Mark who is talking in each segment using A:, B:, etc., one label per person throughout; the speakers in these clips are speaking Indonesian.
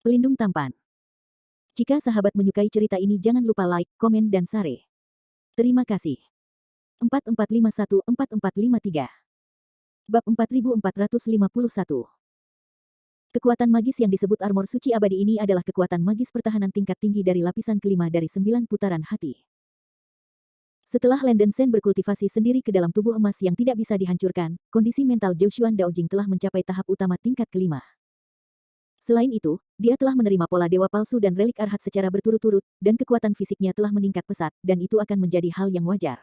A: Pelindung tampan. Jika sahabat menyukai cerita ini jangan lupa like, komen dan share. Terima kasih. 4451-4453 Bab 4451. Kekuatan magis yang disebut armor suci abadi ini adalah kekuatan magis pertahanan tingkat tinggi dari lapisan kelima dari 9 putaran hati. Setelah Landen Sen berkultivasi sendiri ke dalam tubuh emas yang tidak bisa dihancurkan, kondisi mental Zhou Xuan Daojing telah mencapai tahap utama tingkat kelima. Selain itu, dia telah menerima pola dewa palsu dan relik arhat secara berturut-turut, dan kekuatan fisiknya telah meningkat pesat, dan itu akan menjadi hal yang wajar.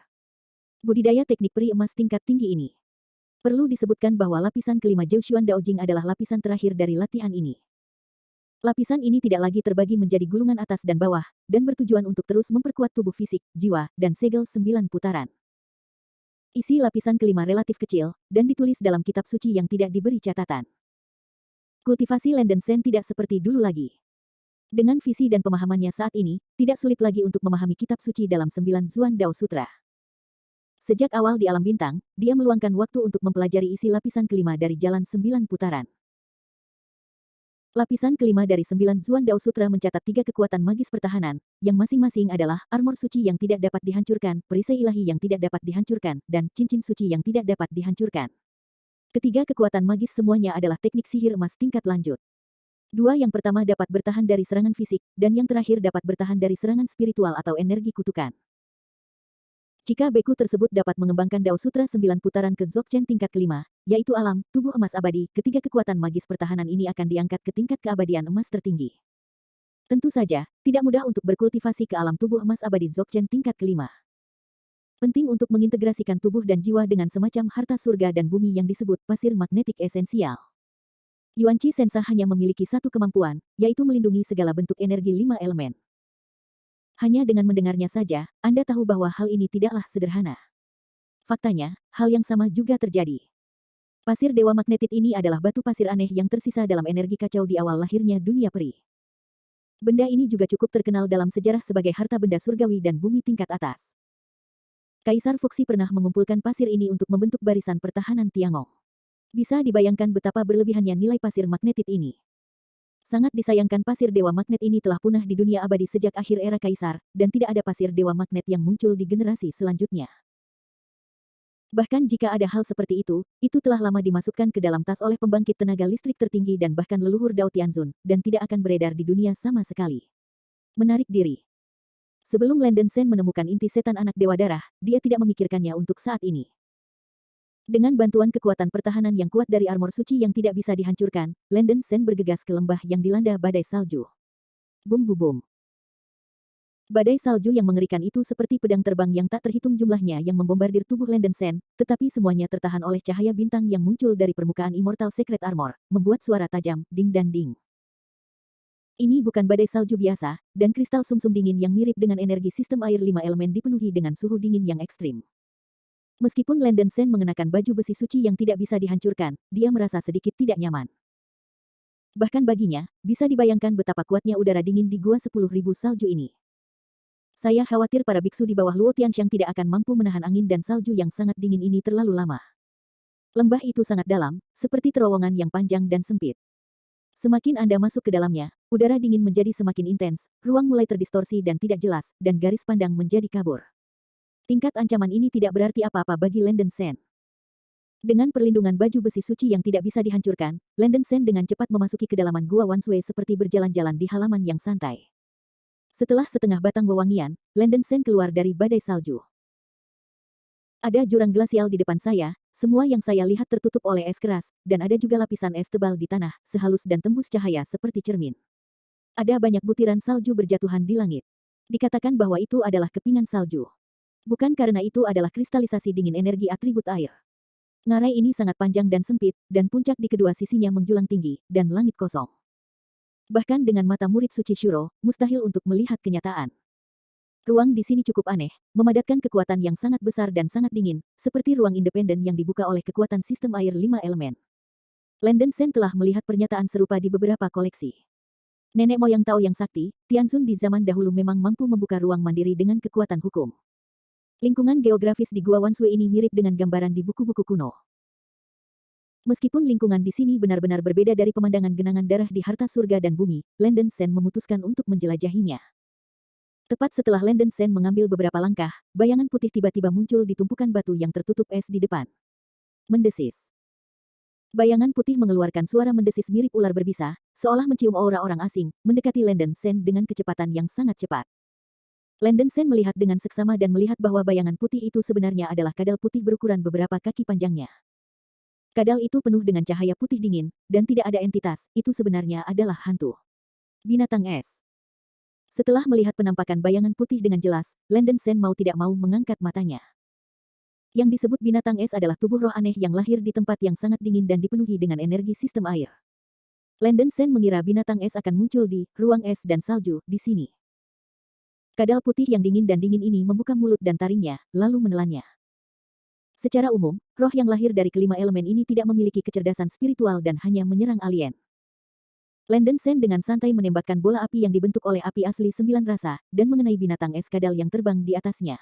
A: Budidaya teknik peri emas tingkat tinggi ini. Perlu disebutkan bahwa lapisan kelima Zhou Xuan Daojing adalah lapisan terakhir dari latihan ini. Lapisan ini tidak lagi terbagi menjadi gulungan atas dan bawah, dan bertujuan untuk terus memperkuat tubuh fisik, jiwa, dan segel 9 putaran. Isi lapisan kelima relatif kecil, dan ditulis dalam kitab suci yang tidak diberi catatan. Kultivasi Landen Sen tidak seperti dulu lagi. Dengan visi dan pemahamannya saat ini, tidak sulit lagi untuk memahami kitab suci dalam 9 Zuan Dao Sutra. Sejak awal di alam bintang, dia meluangkan waktu untuk mempelajari isi lapisan kelima dari jalan 9 putaran. Lapisan kelima dari 9 Zuan Dao Sutra mencatat 3 kekuatan magis pertahanan, yang masing-masing adalah armor suci yang tidak dapat dihancurkan, perisai ilahi yang tidak dapat dihancurkan, dan cincin suci yang tidak dapat dihancurkan. Ketiga kekuatan magis semuanya adalah teknik sihir emas tingkat lanjut. Dua yang pertama dapat bertahan dari serangan fisik, dan yang terakhir dapat bertahan dari serangan spiritual atau energi kutukan. Jika beku tersebut dapat mengembangkan Dao Sutra 9 putaran ke Dzogchen tingkat kelima, yaitu alam, tubuh emas abadi, ketiga kekuatan magis pertahanan ini akan diangkat ke tingkat keabadian emas tertinggi. Tentu saja, tidak mudah untuk berkultivasi ke alam tubuh emas abadi Dzogchen tingkat kelima. Penting untuk mengintegrasikan tubuh dan jiwa dengan semacam harta surga dan bumi yang disebut pasir magnetik esensial. Yuanqi Sensa hanya memiliki satu kemampuan, yaitu melindungi segala bentuk energi 5 elemen. Hanya dengan mendengarnya saja, Anda tahu bahwa hal ini tidaklah sederhana. Faktanya, hal yang sama juga terjadi. Pasir dewa magnetit ini adalah batu pasir aneh yang tersisa dalam energi kacau di awal lahirnya dunia peri. Benda ini juga cukup terkenal dalam sejarah sebagai harta benda surgawi dan bumi tingkat atas. Kaisar Fuxi pernah mengumpulkan pasir ini untuk membentuk barisan pertahanan Tiangong. Bisa dibayangkan betapa berlebihannya nilai pasir magnetit ini. Sangat disayangkan pasir dewa magnet ini telah punah di dunia abadi sejak akhir era Kaisar, dan tidak ada pasir dewa magnet yang muncul di generasi selanjutnya. Bahkan jika ada hal seperti itu telah lama dimasukkan ke dalam tas oleh pembangkit tenaga listrik tertinggi dan bahkan leluhur Dao Tianzun, dan tidak akan beredar di dunia sama sekali. Menarik diri. Sebelum Landen Sen menemukan inti setan anak dewa darah, dia tidak memikirkannya untuk saat ini. Dengan bantuan kekuatan pertahanan yang kuat dari armor suci yang tidak bisa dihancurkan, Landen Sen bergegas ke lembah yang dilanda badai salju. Bum bum bum. Badai salju yang mengerikan itu seperti pedang terbang yang tak terhitung jumlahnya yang membombardir tubuh Landen Sen, tetapi semuanya tertahan oleh cahaya bintang yang muncul dari permukaan Immortal Secret Armor, membuat suara tajam, ding dan ding. Ini bukan badai salju biasa, dan kristal sumsum dingin yang mirip dengan energi sistem air 5 elemen dipenuhi dengan suhu dingin yang ekstrim. Meskipun Landen Sen mengenakan baju besi suci yang tidak bisa dihancurkan, dia merasa sedikit tidak nyaman. Bahkan baginya, bisa dibayangkan betapa kuatnya udara dingin di gua 10.000 salju ini. Saya khawatir para biksu di bawah Luo Tianxiang tidak akan mampu menahan angin dan salju yang sangat dingin ini terlalu lama. Lembah itu sangat dalam, seperti terowongan yang panjang dan sempit. Semakin Anda masuk ke dalamnya, udara dingin menjadi semakin intens, ruang mulai terdistorsi dan tidak jelas, dan garis pandang menjadi kabur. Tingkat ancaman ini tidak berarti apa-apa bagi Landen Sen. Dengan perlindungan baju besi suci yang tidak bisa dihancurkan, Landen Sen dengan cepat memasuki kedalaman gua Wanshui seperti berjalan-jalan di halaman yang santai. Setelah setengah batang wewangian, Landen Sen keluar dari badai salju. Ada jurang glasial di depan saya, semua yang saya lihat tertutup oleh es keras, dan ada juga lapisan es tebal di tanah, sehalus dan tembus cahaya seperti cermin. Ada banyak butiran salju berjatuhan di langit. Dikatakan bahwa itu adalah kepingan salju. Bukan karena itu adalah kristalisasi dingin energi atribut air. Ngarai ini sangat panjang dan sempit, dan puncak di kedua sisinya menjulang tinggi, dan langit kosong. Bahkan dengan mata murid suci Shuro, mustahil untuk melihat kenyataan. Ruang di sini cukup aneh, memadatkan kekuatan yang sangat besar dan sangat dingin, seperti ruang independen yang dibuka oleh kekuatan sistem air 5 elemen. Landen Sen telah melihat pernyataan serupa di beberapa koleksi. Nenek moyang Tao yang sakti, Tianzun di zaman dahulu memang mampu membuka ruang mandiri dengan kekuatan hukum. Lingkungan geografis di Gua Wanshui ini mirip dengan gambaran di buku-buku kuno. Meskipun lingkungan di sini benar-benar berbeda dari pemandangan genangan darah di harta surga dan bumi, Landen Sen memutuskan untuk menjelajahinya. Tepat setelah Landen Sen mengambil beberapa langkah, bayangan putih tiba-tiba muncul di tumpukan batu yang tertutup es di depan. Mendesis. Bayangan putih mengeluarkan suara mendesis mirip ular berbisa, seolah mencium aura orang asing, mendekati Landen Sen dengan kecepatan yang sangat cepat. Landen Sen melihat dengan seksama dan melihat bahwa bayangan putih itu sebenarnya adalah kadal putih berukuran beberapa kaki panjangnya. Kadal itu penuh dengan cahaya putih dingin, dan tidak ada entitas, itu sebenarnya adalah hantu. Binatang es. Setelah melihat penampakan bayangan putih dengan jelas, Landen Sen mau tidak mau mengangkat matanya. Yang disebut binatang es adalah tubuh roh aneh yang lahir di tempat yang sangat dingin dan dipenuhi dengan energi sistem air. Landen Sen mengira binatang es akan muncul di ruang es dan salju di sini. Kadal putih yang dingin dan dingin ini membuka mulut dan taringnya, lalu menelannya. Secara umum, roh yang lahir dari kelima elemen ini tidak memiliki kecerdasan spiritual dan hanya menyerang alien. Landen Sen dengan santai menembakkan bola api yang dibentuk oleh api asli 9 rasa, dan mengenai binatang es kadal yang terbang di atasnya.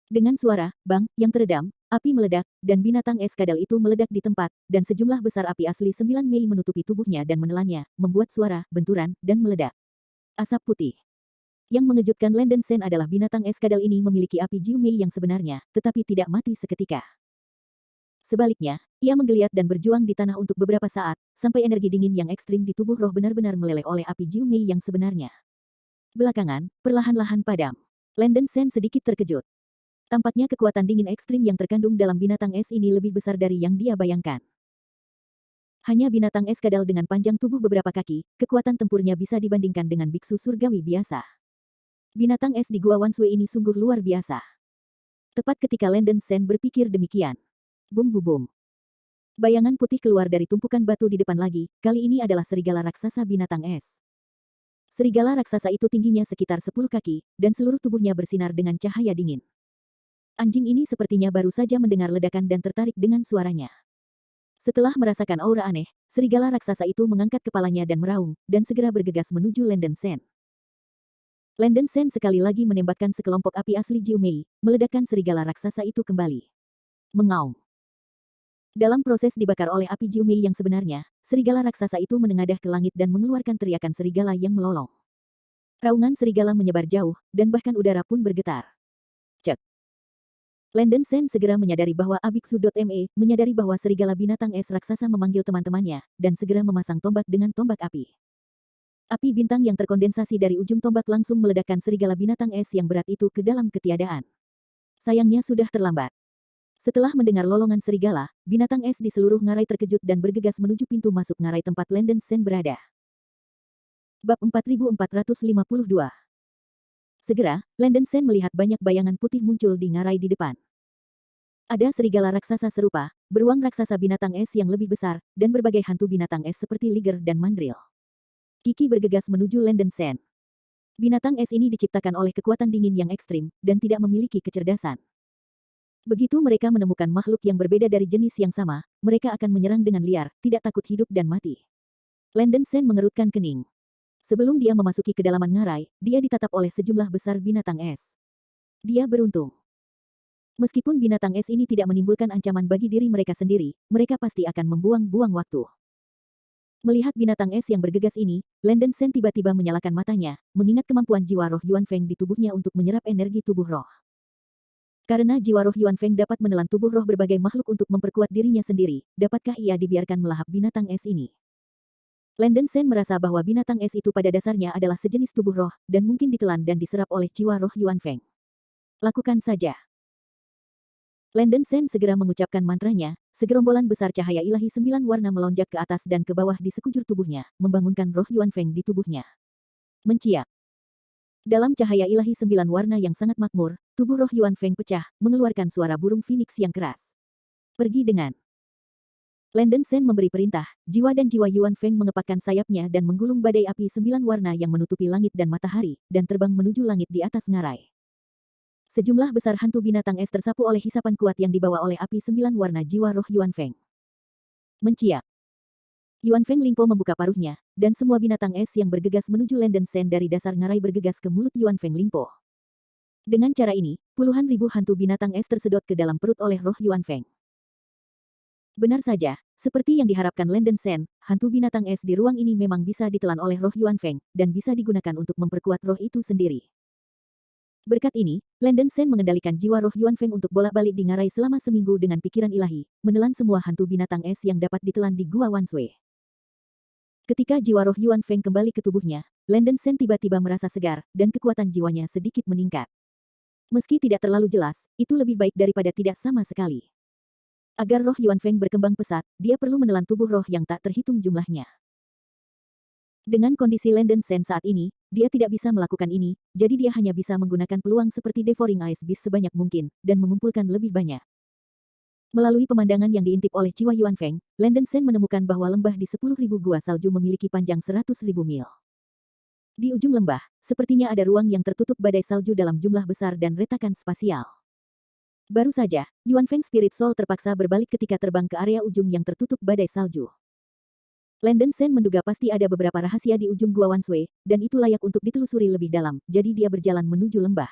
A: Dengan suara, bang, yang teredam, api meledak, dan binatang es kadal itu meledak di tempat, dan sejumlah besar api asli 9 Mei menutupi tubuhnya dan menelannya, membuat suara, benturan, dan meledak. Asap putih. Yang mengejutkan Landen Sen adalah binatang es kadal ini memiliki api Jiu Mei yang sebenarnya, tetapi tidak mati seketika. Sebaliknya, ia menggeliat dan berjuang di tanah untuk beberapa saat, sampai energi dingin yang ekstrim di tubuh roh benar-benar meleleh oleh api Jiu Mei yang sebenarnya. Belakangan, perlahan-lahan padam. Landen Sen sedikit terkejut. Tampaknya kekuatan dingin ekstrim yang terkandung dalam binatang es ini lebih besar dari yang dia bayangkan. Hanya binatang es kadal dengan panjang tubuh beberapa kaki, kekuatan tempurnya bisa dibandingkan dengan biksu surgawi biasa. Binatang es di Gua Wanshui ini sungguh luar biasa. Tepat ketika Landen Sen berpikir demikian. Bum bum bum. Bayangan putih keluar dari tumpukan batu di depan lagi, kali ini adalah serigala raksasa binatang es. Serigala raksasa itu tingginya sekitar 10 kaki, dan seluruh tubuhnya bersinar dengan cahaya dingin. Anjing ini sepertinya baru saja mendengar ledakan dan tertarik dengan suaranya. Setelah merasakan aura aneh, serigala raksasa itu mengangkat kepalanya dan meraung, dan segera bergegas menuju Landen Sen. Landen Sen sekali lagi menembakkan sekelompok api asli Jiu Mei, meledakkan serigala raksasa itu kembali. Mengaum. Dalam proses dibakar oleh api Jiu Mei yang sebenarnya, serigala raksasa itu menengadah ke langit dan mengeluarkan teriakan serigala yang melolong. Raungan serigala menyebar jauh, dan bahkan udara pun bergetar. Cek. Landen Sen segera menyadari bahwa Abiksu.me menyadari bahwa serigala binatang es raksasa memanggil teman-temannya, dan segera memasang tombak dengan tombak api. Api bintang yang terkondensasi dari ujung tombak langsung meledakkan serigala binatang es yang berat itu ke dalam ketiadaan. Sayangnya sudah terlambat. Setelah mendengar lolongan serigala, binatang es di seluruh ngarai terkejut dan bergegas menuju pintu masuk ngarai tempat Landen Sen berada. Bab 4452. Segera, Landen Sen melihat banyak bayangan putih muncul di ngarai di depan. Ada serigala raksasa serupa, beruang raksasa binatang es yang lebih besar, dan berbagai hantu binatang es seperti liger dan mandril. Kiki bergegas menuju Landen Sen. Binatang es ini diciptakan oleh kekuatan dingin yang ekstrim, dan tidak memiliki kecerdasan. Begitu mereka menemukan makhluk yang berbeda dari jenis yang sama, mereka akan menyerang dengan liar, tidak takut hidup dan mati. Landen Sen mengerutkan kening. Sebelum dia memasuki kedalaman ngarai, dia ditatap oleh sejumlah besar binatang es. Dia beruntung. Meskipun binatang es ini tidak menimbulkan ancaman bagi diri mereka sendiri, mereka pasti akan membuang-buang waktu. Melihat binatang es yang bergegas ini, Landen Sen tiba-tiba menyalakan matanya, mengingat kemampuan jiwa roh Yuan Feng di tubuhnya untuk menyerap energi tubuh roh. Karena jiwa roh Yuan Feng dapat menelan tubuh roh berbagai makhluk untuk memperkuat dirinya sendiri, dapatkah ia dibiarkan melahap binatang es ini? Landen Sen merasa bahwa binatang es itu pada dasarnya adalah sejenis tubuh roh, dan mungkin ditelan dan diserap oleh jiwa roh Yuan Feng. Lakukan saja. Landen Sen segera mengucapkan mantranya, segerombolan besar cahaya ilahi 9 warna melonjak ke atas dan ke bawah di sekujur tubuhnya, membangunkan roh Yuan Feng di tubuhnya. Menciak. Dalam cahaya ilahi 9 warna yang sangat makmur, tubuh roh Yuan Feng pecah, mengeluarkan suara burung phoenix yang keras. Pergi dengan. Landen Sen memberi perintah, jiwa dan jiwa Yuan Feng mengepakkan sayapnya dan menggulung badai api 9 warna yang menutupi langit dan matahari, dan terbang menuju langit di atas ngarai. Sejumlah besar hantu binatang es tersapu oleh hisapan kuat yang dibawa oleh api 9 warna jiwa roh Yuan Feng. Menciak. Yuan Feng Lingpo membuka paruhnya, dan semua binatang es yang bergegas menuju Landen Sen dari dasar ngarai bergegas ke mulut Yuan Feng Lingpo. Dengan cara ini, puluhan ribu hantu binatang es tersedot ke dalam perut oleh roh Yuan Feng. Benar saja, seperti yang diharapkan Landen Sen, hantu binatang es di ruang ini memang bisa ditelan oleh roh Yuan Feng, dan bisa digunakan untuk memperkuat roh itu sendiri. Berkat ini, Landen Sen mengendalikan jiwa roh Yuan Feng untuk bolak-balik di ngarai selama seminggu dengan pikiran ilahi, menelan semua hantu binatang es yang dapat ditelan di Gua Wanshui. Ketika jiwa roh Yuan Feng kembali ke tubuhnya, Landen Sen tiba-tiba merasa segar, dan kekuatan jiwanya sedikit meningkat. Meski tidak terlalu jelas, itu lebih baik daripada tidak sama sekali. Agar roh Yuan Feng berkembang pesat, dia perlu menelan tubuh roh yang tak terhitung jumlahnya. Dengan kondisi Landen Sen saat ini, dia tidak bisa melakukan ini, jadi dia hanya bisa menggunakan peluang seperti Devouring Ice Beast sebanyak mungkin, dan mengumpulkan lebih banyak. Melalui pemandangan yang diintip oleh jiwa Yuan Feng, Landen Sen menemukan bahwa lembah di 10.000 gua salju memiliki panjang 100.000 mil. Di ujung lembah, sepertinya ada ruang yang tertutup badai salju dalam jumlah besar dan retakan spasial. Baru saja, Yuan Feng Spirit Soul terpaksa berbalik ketika terbang ke area ujung yang tertutup badai salju. Landen Sen menduga pasti ada beberapa rahasia di ujung Gua Wanshui, dan itu layak untuk ditelusuri lebih dalam, jadi dia berjalan menuju lembah.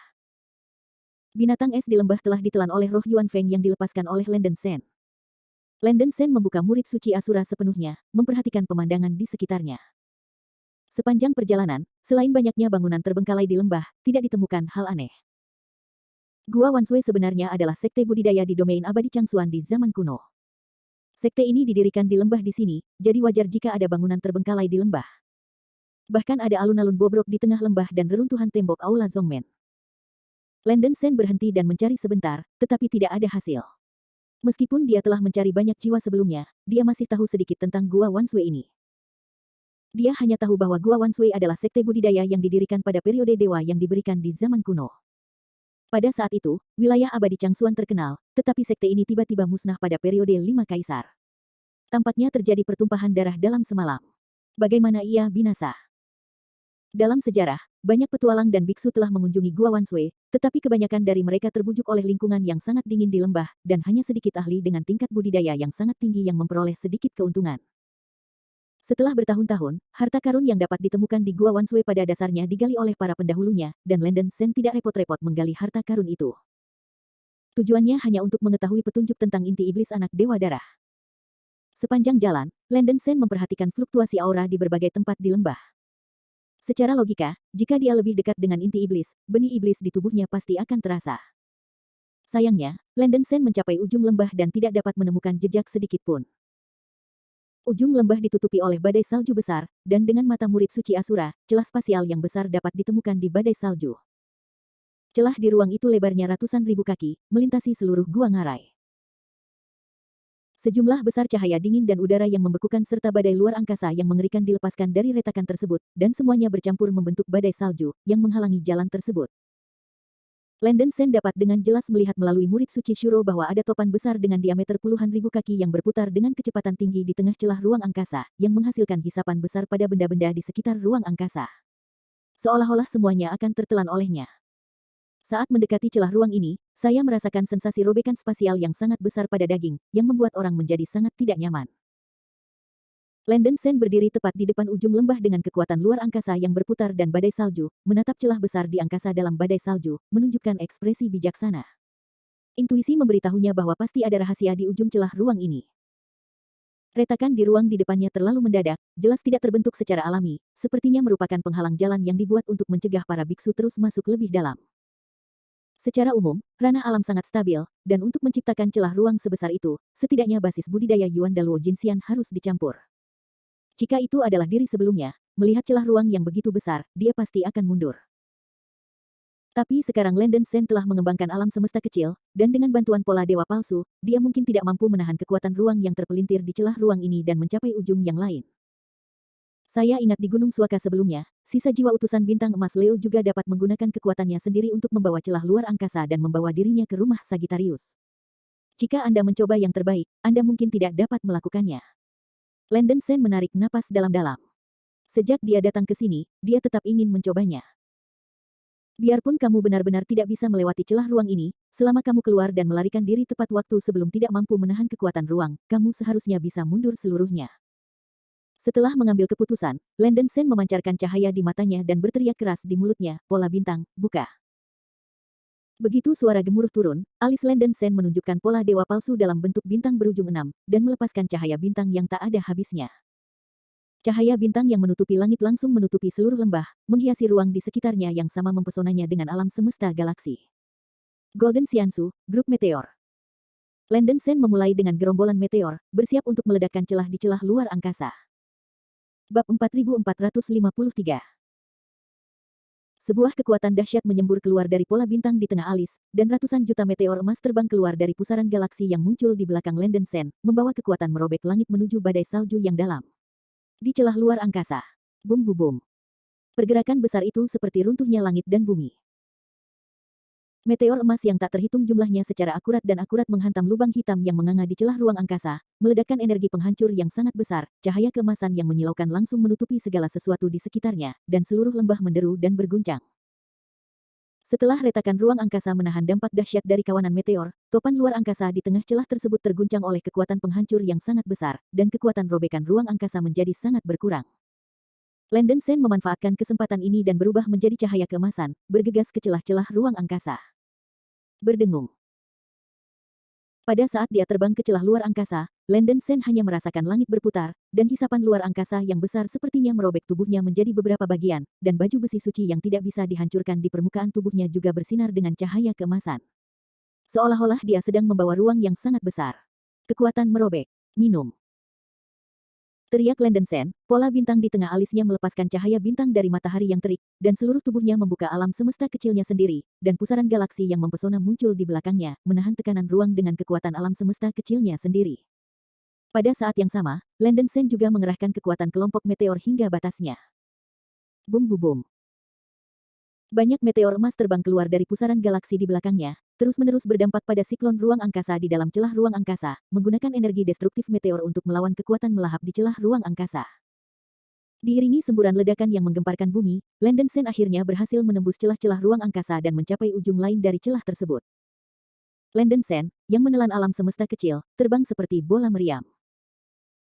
A: Binatang es di lembah telah ditelan oleh roh Yuan Feng yang dilepaskan oleh Landen Sen. Landen Sen membuka murid suci Asura sepenuhnya, memperhatikan pemandangan di sekitarnya. Sepanjang perjalanan, selain banyaknya bangunan terbengkalai di lembah, tidak ditemukan hal aneh. Gua Wanshui sebenarnya adalah sekte budidaya di domain abadi Changsuan di zaman kuno. Sekte ini didirikan di lembah di sini, jadi wajar jika ada bangunan terbengkalai di lembah. Bahkan ada alun-alun bobrok di tengah lembah dan reruntuhan tembok Aula Zongmen. Landen Sen berhenti dan mencari sebentar, tetapi tidak ada hasil. Meskipun dia telah mencari banyak jiwa sebelumnya, dia masih tahu sedikit tentang Gua Wanshui ini. Dia hanya tahu bahwa Gua Wanshui adalah sekte budidaya yang didirikan pada periode dewa yang diberikan di zaman kuno. Pada saat itu, wilayah abadi Changsuan terkenal, tetapi sekte ini tiba-tiba musnah pada periode 5 kaisar. Tampaknya terjadi pertumpahan darah dalam semalam. Bagaimana ia binasa? Dalam sejarah, banyak petualang dan biksu telah mengunjungi Gua Wanshui, tetapi kebanyakan dari mereka terbujuk oleh lingkungan yang sangat dingin di lembah, dan hanya sedikit ahli dengan tingkat budidaya yang sangat tinggi yang memperoleh sedikit keuntungan. Setelah bertahun-tahun, harta karun yang dapat ditemukan di Gua Wanshui pada dasarnya digali oleh para pendahulunya, dan Landen Sen tidak repot-repot menggali harta karun itu. Tujuannya hanya untuk mengetahui petunjuk tentang inti iblis anak Dewa Darah. Sepanjang jalan, Landen Sen memperhatikan fluktuasi aura di berbagai tempat di lembah. Secara logika, jika dia lebih dekat dengan inti iblis, benih iblis di tubuhnya pasti akan terasa. Sayangnya, Landen Sen mencapai ujung lembah dan tidak dapat menemukan jejak sedikit pun. Ujung lembah ditutupi oleh badai salju besar, dan dengan mata murid suci Asura, celah spasial yang besar dapat ditemukan di badai salju. Celah di ruang itu lebarnya ratusan ribu kaki, melintasi seluruh gua ngarai. Sejumlah besar cahaya dingin dan udara yang membekukan serta badai luar angkasa yang mengerikan dilepaskan dari retakan tersebut, dan semuanya bercampur membentuk badai salju, yang menghalangi jalan tersebut. Landen Sen dapat dengan jelas melihat melalui murid suci Shuro bahwa ada topan besar dengan diameter puluhan ribu kaki yang berputar dengan kecepatan tinggi di tengah celah ruang angkasa, yang menghasilkan hisapan besar pada benda-benda di sekitar ruang angkasa. Seolah-olah semuanya akan tertelan olehnya. Saat mendekati celah ruang ini, saya merasakan sensasi robekan spasial yang sangat besar pada daging, yang membuat orang menjadi sangat tidak nyaman. Landen Sen berdiri tepat di depan ujung lembah dengan kekuatan luar angkasa yang berputar dan badai salju, menatap celah besar di angkasa dalam badai salju, menunjukkan ekspresi bijaksana. Intuisi memberitahunya bahwa pasti ada rahasia di ujung celah ruang ini. Retakan di ruang di depannya terlalu mendadak, jelas tidak terbentuk secara alami, sepertinya merupakan penghalang jalan yang dibuat untuk mencegah para biksu terus masuk lebih dalam. Secara umum, ranah alam sangat stabil, dan untuk menciptakan celah ruang sebesar itu, setidaknya basis budidaya Yuan Daluo Jinxian harus dicampur. Jika itu adalah diri sebelumnya, melihat celah ruang yang begitu besar, dia pasti akan mundur. Tapi sekarang Landen Sen telah mengembangkan alam semesta kecil, dan dengan bantuan pola dewa palsu, dia mungkin tidak mampu menahan kekuatan ruang yang terpelintir di celah ruang ini dan mencapai ujung yang lain. Saya ingat di Gunung Suaka sebelumnya, sisa jiwa utusan bintang emas Leo juga dapat menggunakan kekuatannya sendiri untuk membawa celah luar angkasa dan membawa dirinya ke rumah Sagittarius. Jika Anda mencoba yang terbaik, Anda mungkin tidak dapat melakukannya. Landen Sen menarik napas dalam-dalam. Sejak dia datang ke sini, dia tetap ingin mencobanya. Biarpun kamu benar-benar tidak bisa melewati celah ruang ini, selama kamu keluar dan melarikan diri tepat waktu sebelum tidak mampu menahan kekuatan ruang, kamu seharusnya bisa mundur seluruhnya. Setelah mengambil keputusan, Landen Sen memancarkan cahaya di matanya dan berteriak keras di mulutnya, pola bintang, buka. Begitu suara gemuruh turun, alis Landen Sen menunjukkan pola dewa palsu dalam bentuk bintang berujung 6, dan melepaskan cahaya bintang yang tak ada habisnya. Cahaya bintang yang menutupi langit langsung menutupi seluruh lembah, menghiasi ruang di sekitarnya yang sama mempesonanya dengan alam semesta galaksi. Golden Xiansu, Grup Meteor. Landen Sen memulai dengan gerombolan meteor, bersiap untuk meledakkan celah di celah luar angkasa. Bab 4453. Sebuah kekuatan dahsyat menyembur keluar dari pola bintang di tengah alis, dan ratusan juta meteor emas terbang keluar dari pusaran galaksi yang muncul di belakang Landen Sen, membawa kekuatan merobek langit menuju badai salju yang dalam. Di celah luar angkasa. Bum bum bum. Pergerakan besar itu seperti runtuhnya langit dan bumi. Meteor emas yang tak terhitung jumlahnya secara akurat menghantam lubang hitam yang menganga di celah ruang angkasa, meledakkan energi penghancur yang sangat besar, cahaya keemasan yang menyilaukan langsung menutupi segala sesuatu di sekitarnya, dan seluruh lembah menderu dan berguncang. Setelah retakan ruang angkasa menahan dampak dahsyat dari kawanan meteor, topan luar angkasa di tengah celah tersebut terguncang oleh kekuatan penghancur yang sangat besar, dan kekuatan robekan ruang angkasa menjadi sangat berkurang. Landen Sen memanfaatkan kesempatan ini dan berubah menjadi cahaya keemasan, bergegas ke celah-celah ruang angkasa. Berdengung. Pada saat dia terbang ke celah luar angkasa, Landen Sen hanya merasakan langit berputar, dan hisapan luar angkasa yang besar sepertinya merobek tubuhnya menjadi beberapa bagian, dan baju besi suci yang tidak bisa dihancurkan di permukaan tubuhnya juga bersinar dengan cahaya keemasan. Seolah-olah dia sedang membawa ruang yang sangat besar. Kekuatan merobek. Minum. Teriak Landen Sen, pola bintang di tengah alisnya melepaskan cahaya bintang dari matahari yang terik, dan seluruh tubuhnya membuka alam semesta kecilnya sendiri, dan pusaran galaksi yang mempesona muncul di belakangnya, menahan tekanan ruang dengan kekuatan alam semesta kecilnya sendiri. Pada saat yang sama, Landen Sen juga mengerahkan kekuatan kelompok meteor hingga batasnya. Bum bum bum. Banyak meteor emas terbang keluar dari pusaran galaksi di belakangnya, terus-menerus berdampak pada siklon ruang angkasa di dalam celah ruang angkasa, menggunakan energi destruktif meteor untuk melawan kekuatan melahap di celah ruang angkasa. Diiringi semburan ledakan yang menggemparkan bumi, Landen Sen akhirnya berhasil menembus celah-celah ruang angkasa dan mencapai ujung lain dari celah tersebut. Landen Sen, yang menelan alam semesta kecil, terbang seperti bola meriam.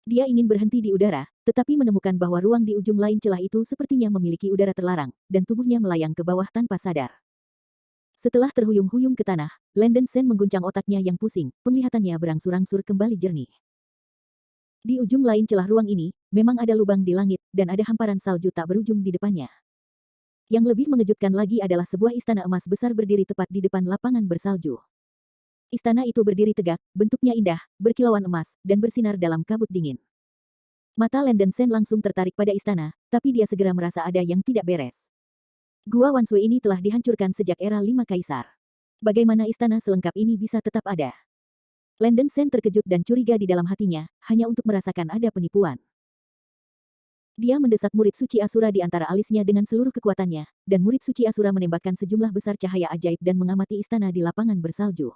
A: Dia ingin berhenti di udara, tetapi menemukan bahwa ruang di ujung lain celah itu sepertinya memiliki udara terlarang, dan tubuhnya melayang ke bawah tanpa sadar. Setelah terhuyung-huyung ke tanah, Landen Sen mengguncang otaknya yang pusing, penglihatannya berangsur-angsur kembali jernih. Di ujung lain celah ruang ini, memang ada lubang di langit, dan ada hamparan salju tak berujung di depannya. Yang lebih mengejutkan lagi adalah sebuah istana emas besar berdiri tepat di depan lapangan bersalju. Istana itu berdiri tegak, bentuknya indah, berkilauan emas, dan bersinar dalam kabut dingin. Mata Landen Sen langsung tertarik pada istana, tapi dia segera merasa ada yang tidak beres. Gua Wanshui ini telah dihancurkan sejak era 5 kaisar. Bagaimana istana selengkap ini bisa tetap ada? Landen Sen terkejut dan curiga di dalam hatinya, hanya untuk merasakan ada penipuan. Dia mendesak murid suci Asura di antara alisnya dengan seluruh kekuatannya, dan murid suci Asura menembakkan sejumlah besar cahaya ajaib dan mengamati istana di lapangan bersalju.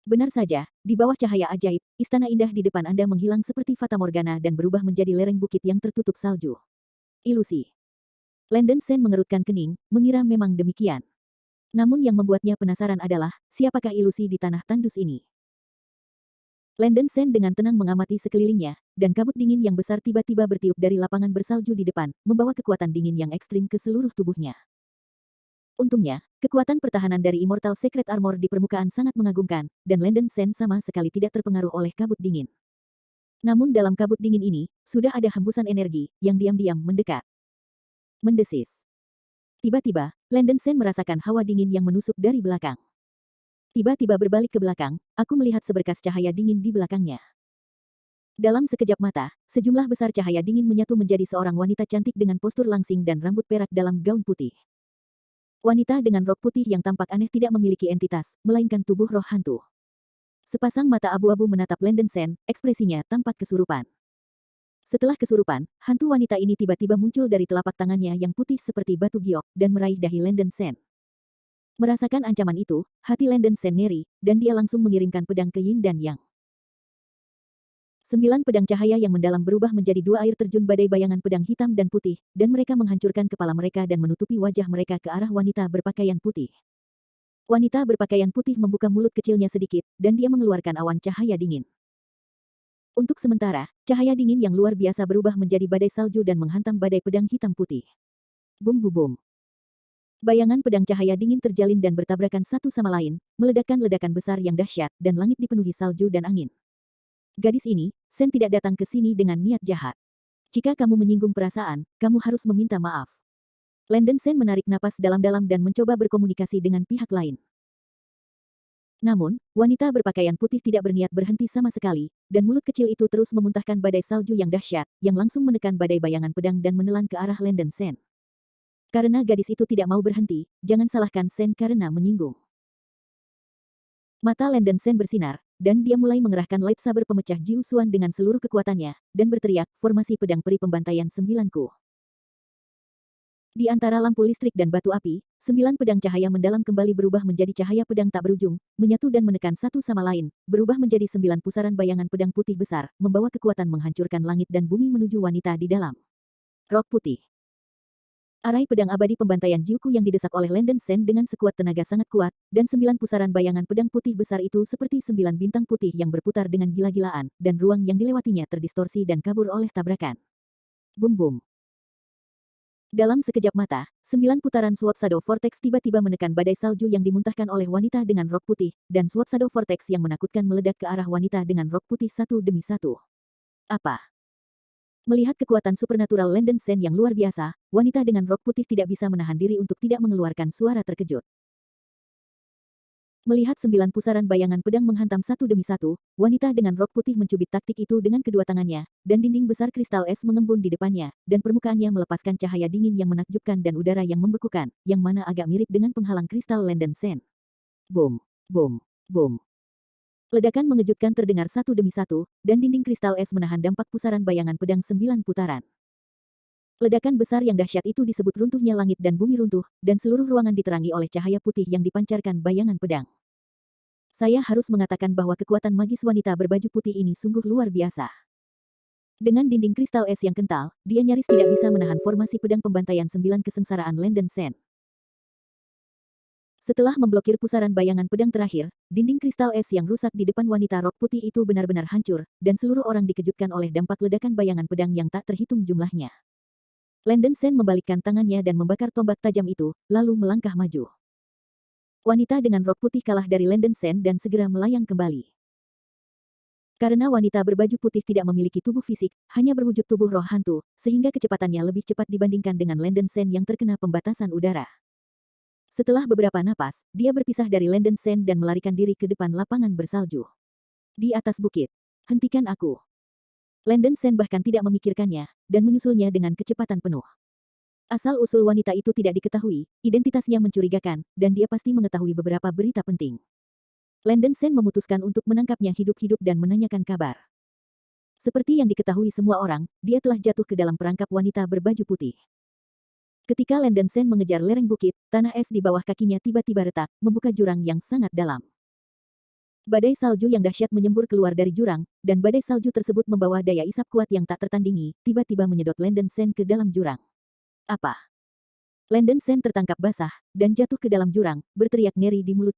A: Benar saja, di bawah cahaya ajaib, istana indah di depan Anda menghilang seperti fata morgana dan berubah menjadi lereng bukit yang tertutup salju. Ilusi. Landen Sen mengerutkan kening, mengira memang demikian. Namun yang membuatnya penasaran adalah, siapakah ilusi di tanah tandus ini? Landen Sen dengan tenang mengamati sekelilingnya, dan kabut dingin yang besar tiba-tiba bertiup dari lapangan bersalju di depan, membawa kekuatan dingin yang ekstrim ke seluruh tubuhnya. Untungnya, kekuatan pertahanan dari Immortal Secret Armor di permukaan sangat mengagumkan, dan Landen Sen sama sekali tidak terpengaruh oleh kabut dingin. Namun dalam kabut dingin ini, sudah ada hembusan energi, yang diam-diam mendekat. Mendesis. Tiba-tiba, Landen Sen merasakan hawa dingin yang menusuk dari belakang. Tiba-tiba berbalik ke belakang, aku melihat seberkas cahaya dingin di belakangnya. Dalam sekejap mata, sejumlah besar cahaya dingin menyatu menjadi seorang wanita cantik dengan postur langsing dan rambut perak dalam gaun putih. Wanita dengan rok putih yang tampak aneh tidak memiliki entitas, melainkan tubuh roh hantu. Sepasang mata abu-abu menatap Landen Sen, ekspresinya tampak kesurupan. Setelah kesurupan, hantu wanita ini tiba-tiba muncul dari telapak tangannya yang putih seperti batu giok, dan meraih dahi Landen Sen. Merasakan ancaman itu, hati Landen Sen ngeri, dan dia langsung mengirimkan pedang ke Yin dan Yang. 9 pedang cahaya yang mendalam berubah menjadi 2 air terjun badai bayangan pedang hitam dan putih, dan mereka menghancurkan kepala mereka dan menutupi wajah mereka ke arah wanita berpakaian putih. Wanita berpakaian putih membuka mulut kecilnya sedikit, dan dia mengeluarkan awan cahaya dingin. Untuk sementara, cahaya dingin yang luar biasa berubah menjadi badai salju dan menghantam badai pedang hitam putih. Bum bum bum. Bayangan pedang cahaya dingin terjalin dan bertabrakan satu sama lain, meledakkan ledakan besar yang dahsyat, dan langit dipenuhi salju dan angin. Gadis ini, Sen tidak datang ke sini dengan niat jahat. Jika kamu menyinggung perasaan, kamu harus meminta maaf. Landen Sen menarik napas dalam-dalam dan mencoba berkomunikasi dengan pihak lain. Namun, wanita berpakaian putih tidak berniat berhenti sama sekali, dan mulut kecil itu terus memuntahkan badai salju yang dahsyat, yang langsung menekan badai bayangan pedang dan menelan ke arah Landen Sen. Karena gadis itu tidak mau berhenti, jangan salahkan Sen karena menyinggung. Mata Landen Sen bersinar, dan dia mulai mengerahkan lightsaber pemecah Jiu Xuan dengan seluruh kekuatannya, dan berteriak, formasi pedang peri pembantaian 9-ku. Di antara lampu listrik dan batu api, 9 pedang cahaya mendalam kembali berubah menjadi cahaya pedang tak berujung, menyatu dan menekan satu sama lain, berubah menjadi 9 pusaran bayangan pedang putih besar, membawa kekuatan menghancurkan langit dan bumi menuju wanita di dalam. Rok putih. Arai pedang abadi pembantaian Jiuku yang didesak oleh Landen Sen dengan sekuat tenaga sangat kuat, dan 9 pusaran bayangan pedang putih besar itu seperti 9 bintang putih yang berputar dengan gila-gilaan, dan ruang yang dilewatinya terdistorsi dan kabur oleh tabrakan. Bum-bum. Dalam sekejap mata, 9 putaran Sword Shadow Vortex tiba-tiba menekan badai salju yang dimuntahkan oleh wanita dengan rok putih, dan Sword Shadow Vortex yang menakutkan meledak ke arah wanita dengan rok putih satu demi satu. Apa? Melihat kekuatan supernatural Landen Sen yang luar biasa, wanita dengan rok putih tidak bisa menahan diri untuk tidak mengeluarkan suara terkejut. Melihat 9 pusaran bayangan pedang menghantam satu demi satu, wanita dengan rok putih mencubit taktik itu dengan kedua tangannya, dan dinding besar kristal es mengembun di depannya, dan permukaannya melepaskan cahaya dingin yang menakjubkan dan udara yang membekukan, yang mana agak mirip dengan penghalang kristal Landen Sen. Boom, boom, boom. Ledakan mengejutkan terdengar satu demi satu, dan dinding kristal es menahan dampak pusaran bayangan pedang 9 putaran. Ledakan besar yang dahsyat itu disebut runtuhnya langit dan bumi runtuh, dan seluruh ruangan diterangi oleh cahaya putih yang dipancarkan bayangan pedang. Saya harus mengatakan bahwa kekuatan magis wanita berbaju putih ini sungguh luar biasa. Dengan dinding kristal es yang kental, dia nyaris tidak bisa menahan formasi pedang pembantaian 9 kesengsaraan Landen Sen. Setelah memblokir pusaran bayangan pedang terakhir, dinding kristal es yang rusak di depan wanita rok putih itu benar-benar hancur, dan seluruh orang dikejutkan oleh dampak ledakan bayangan pedang yang tak terhitung jumlahnya. Landen Sen membalikkan tangannya dan membakar tombak tajam itu, lalu melangkah maju. Wanita dengan rok putih kalah dari Landen Sen dan segera melayang kembali. Karena wanita berbaju putih tidak memiliki tubuh fisik, hanya berwujud tubuh roh hantu, sehingga kecepatannya lebih cepat dibandingkan dengan Landen Sen yang terkena pembatasan udara. Setelah beberapa napas, dia berpisah dari Landen Sen dan melarikan diri ke depan lapangan bersalju. Di atas bukit. Hentikan aku. Landen Sen bahkan tidak memikirkannya, dan menyusulnya dengan kecepatan penuh. Asal-usul wanita itu tidak diketahui, identitasnya mencurigakan, dan dia pasti mengetahui beberapa berita penting. Landen Sen memutuskan untuk menangkapnya hidup-hidup dan menanyakan kabar. Seperti yang diketahui semua orang, dia telah jatuh ke dalam perangkap wanita berbaju putih. Ketika Landen Sen mengejar lereng bukit, tanah es di bawah kakinya tiba-tiba retak, membuka jurang yang sangat dalam. Badai salju yang dahsyat menyembur keluar dari jurang, dan badai salju tersebut membawa daya isap kuat yang tak tertandingi, tiba-tiba menyedot Landen Sen ke dalam jurang. Apa? Landen Sen tertangkap basah, dan jatuh ke dalam jurang, berteriak ngeri di mulut